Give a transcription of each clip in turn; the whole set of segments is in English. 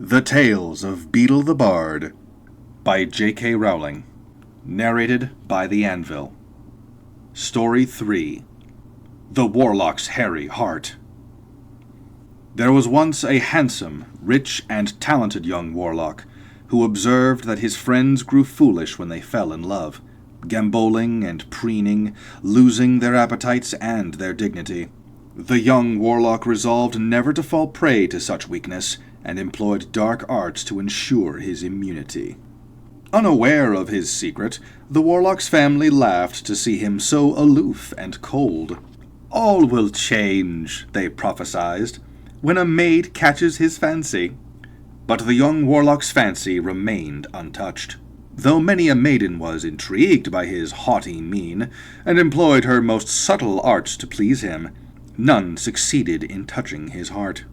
The Tales of Beedle the Bard by J.K. Rowling. Narrated by the Anvil. Story 3. The Warlock's Hairy Heart. There was once a handsome, rich, and talented young warlock who observed that his friends grew foolish when they fell in love, gamboling and preening, losing their appetites and their dignity. The young warlock resolved never to fall prey to such weakness, and employed dark arts to ensure his immunity. Unaware of his secret, the warlock's family laughed to see him so aloof and cold. "All will change," they prophesied, "when a maid catches his fancy." But the young warlock's fancy remained untouched. Though many a maiden was intrigued by his haughty mien, and employed her most subtle arts to please him, none succeeded in touching his heart.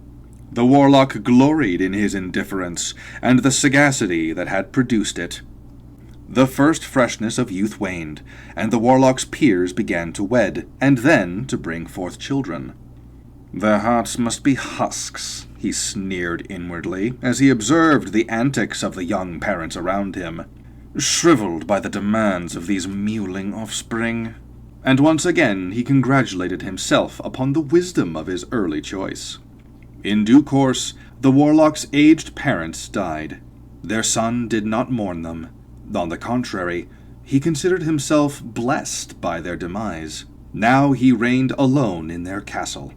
The warlock gloried in his indifference, and the sagacity that had produced it. The first freshness of youth waned, and the warlock's peers began to wed, and then to bring forth children. "Their hearts must be husks," he sneered inwardly, as he observed the antics of the young parents around him, shriveled by the demands of these mewling offspring. And once again he congratulated himself upon the wisdom of his early choice. In due course, the warlock's aged parents died. Their son did not mourn them. On the contrary, he considered himself blessed by their demise. Now he reigned alone in their castle.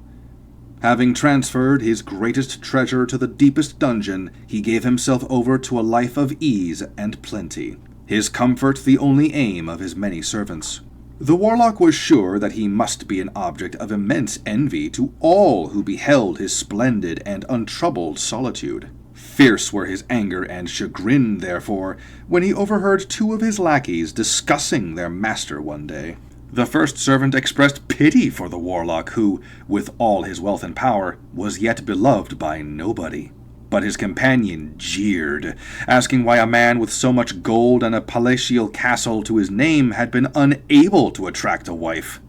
Having transferred his greatest treasure to the deepest dungeon, he gave himself over to a life of ease and plenty, his comfort the only aim of his many servants. The warlock was sure that he must be an object of immense envy to all who beheld his splendid and untroubled solitude. Fierce were his anger and chagrin, therefore, when he overheard two of his lackeys discussing their master one day. The first servant expressed pity for the warlock, who, with all his wealth and power, was yet beloved by nobody. But his companion jeered, asking why a man with so much gold and a palatial castle to his name had been unable to attract a wife.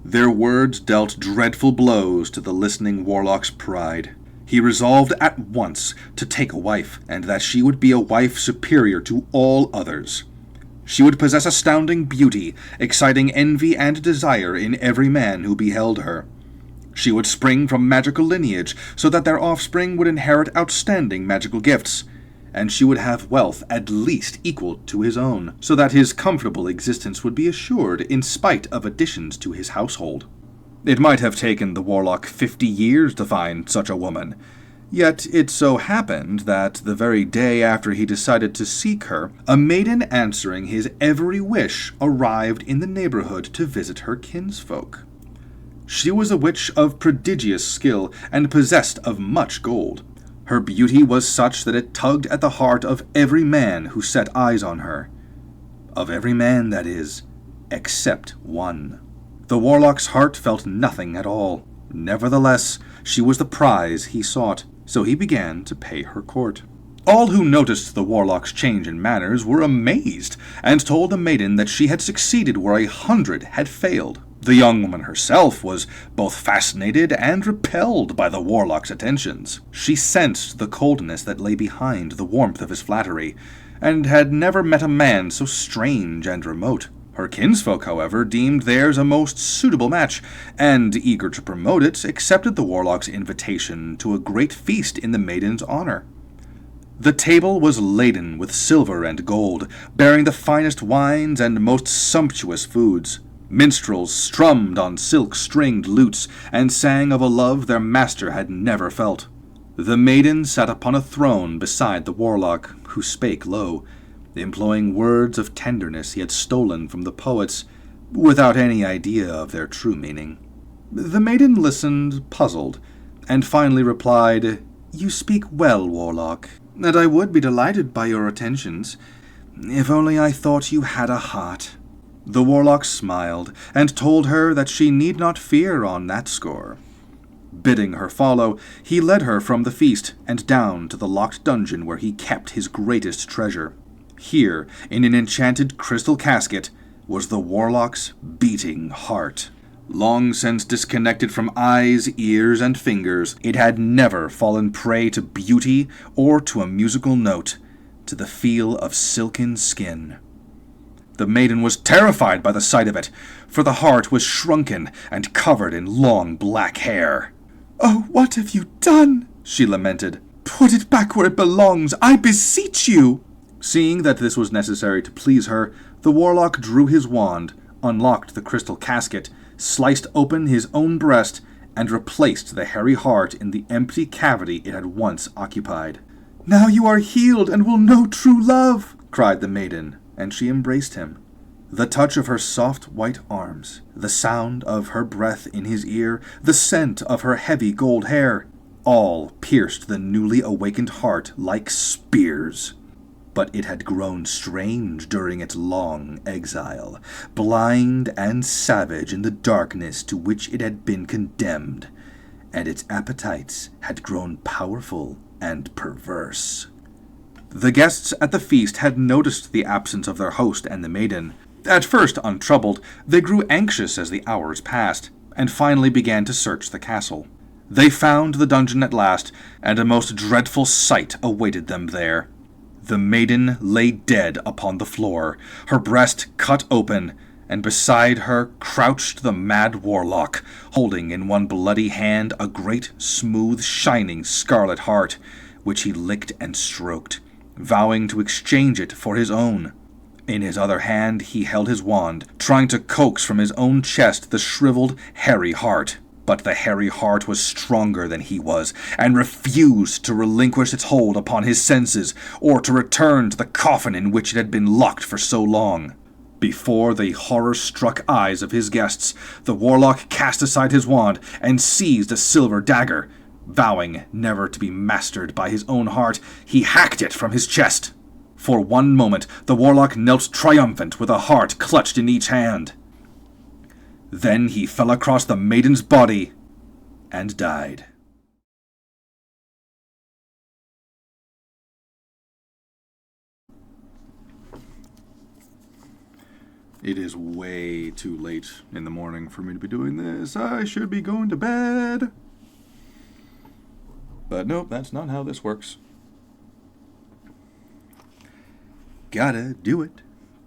Their words dealt dreadful blows to the listening warlock's pride. He resolved at once to take a wife, and that she would be a wife superior to all others. She would possess astounding beauty, exciting envy and desire in every man who beheld her. She would spring from magical lineage, so that their offspring would inherit outstanding magical gifts, and she would have wealth at least equal to his own, so that his comfortable existence would be assured in spite of additions to his household. It might have taken the warlock 50 years to find such a woman, yet it so happened that the very day after he decided to seek her, a maiden answering his every wish arrived in the neighborhood to visit her kinsfolk. She was a witch of prodigious skill, and possessed of much gold. Her beauty was such that it tugged at the heart of every man who set eyes on her. Of every man, that is, except one. The warlock's heart felt nothing at all. Nevertheless, she was the prize he sought, so he began to pay her court. All who noticed the warlock's change in manners were amazed, and told the maiden that she had succeeded where 100 had failed. The young woman herself was both fascinated and repelled by the warlock's attentions. She sensed the coldness that lay behind the warmth of his flattery, and had never met a man so strange and remote. Her kinsfolk, however, deemed theirs a most suitable match, and, eager to promote it, accepted the warlock's invitation to a great feast in the maiden's honor. The table was laden with silver and gold, bearing the finest wines and most sumptuous foods. Minstrels strummed on silk-stringed lutes, and sang of a love their master had never felt. The maiden sat upon a throne beside the warlock, who spake low, employing words of tenderness he had stolen from the poets, without any idea of their true meaning. The maiden listened, puzzled, and finally replied, "You speak well, warlock, and I would be delighted by your attentions, if only I thought you had a heart." The warlock smiled, and told her that she need not fear on that score. Bidding her follow, he led her from the feast, and down to the locked dungeon where he kept his greatest treasure. Here, in an enchanted crystal casket, was the warlock's beating heart. Long since disconnected from eyes, ears, and fingers, it had never fallen prey to beauty or to a musical note, to the feel of silken skin. The maiden was terrified by the sight of it, for the heart was shrunken and covered in long black hair. "Oh, what have you done?" she lamented. "Put it back where it belongs, I beseech you!" Seeing that this was necessary to please her, the warlock drew his wand, unlocked the crystal casket, sliced open his own breast, and replaced the hairy heart in the empty cavity it had once occupied. "Now you are healed and will know true love," cried the maiden, and she embraced him. The touch of her soft white arms, the sound of her breath in his ear, the scent of her heavy gold hair, all pierced the newly awakened heart like spears. But it had grown strange during its long exile, blind and savage in the darkness to which it had been condemned, and its appetites had grown powerful and perverse. The guests at the feast had noticed the absence of their host and the maiden. At first untroubled, they grew anxious as the hours passed, and finally began to search the castle. They found the dungeon at last, and a most dreadful sight awaited them there. The maiden lay dead upon the floor, her breast cut open, and beside her crouched the mad warlock, holding in one bloody hand a great, smooth, shining scarlet heart, which he licked and stroked, vowing to exchange it for his own. In his other hand he held his wand, trying to coax from his own chest the shriveled, hairy heart. But the hairy heart was stronger than he was, and refused to relinquish its hold upon his senses, or to return to the coffin in which it had been locked for so long. Before the horror-struck eyes of his guests, the warlock cast aside his wand and seized a silver dagger. Vowing never to be mastered by his own heart, he hacked it from his chest. For one moment the warlock knelt triumphant with a heart clutched in each hand. Then he fell across the maiden's body and died. It is way too late in the morning for me to be doing this. I should be going to bed. But nope, that's not how this works. Gotta do it.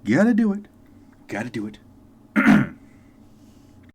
Gotta do it. Gotta do it.